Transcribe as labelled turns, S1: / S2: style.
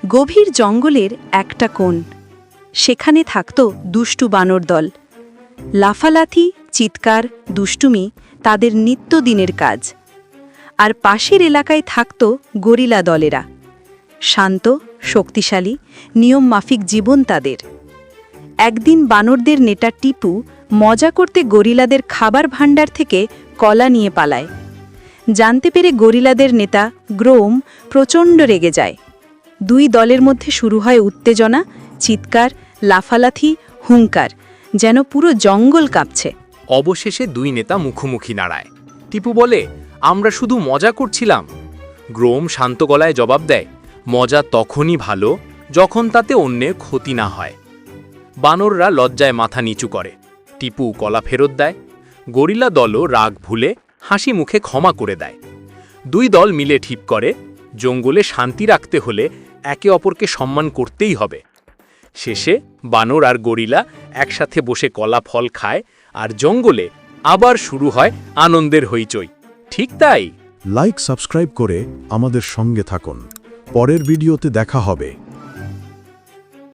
S1: গভীর জঙ্গলের একটা কোণ। সেখানে থাকত দুষ্টু বানর দল। লাফালাথি, চিৎকার, দুষ্টুমি তাদের নিত্যদিনের কাজ। আর পাশের এলাকায় থাকত গরিলা দলেরা। শান্ত, শক্তিশালী, নিয়মমাফিক জীবন তাদের। একদিন বানরদের নেতা টিপু মজা করতে গরিলাদের খাবার ভাণ্ডার থেকে কলা নিয়ে পালায়। জানতে পেরে গরিলাদের নেতা গ্রোম প্রচণ্ড রেগে যায়। দুই দলের মধ্যে শুরু হয় উত্তেজনা, চিৎকার, লাফালাথি, হুঙ্কার, যেন পুরো জঙ্গল কাঁপছে।
S2: অবশেষে দুই নেতা মুখোমুখি দাঁড়ায়। টিপু বলে, আমরা শুধু মজা করছিলাম। গ্রোম শান্ত গলায় জবাব দেয়, মজা তখনই ভালো যখন তাতে অন্যের ক্ষতি না হয়। বানররা লজ্জায় মাথা নিচু করে। টিপু কলা ফেরত দেয়। গরিলা দলও রাগ ভুলে হাসি মুখে ক্ষমা করে দেয়। দুই দল মিলে ঠিক করে, জঙ্গলে শান্তি রাখতে হলে একে অপরকে সম্মান করতেই হবে। শেষে বানর আর গরিলা একসাথে বসে কলা ফল খায়, আর জঙ্গলে আবার শুরু হয় আনন্দের হইচই। ঠিক তাই।
S3: লাইক সাবস্ক্রাইব করে আমাদের সঙ্গে থাকুন। পরের ভিডিওতে দেখা হবে।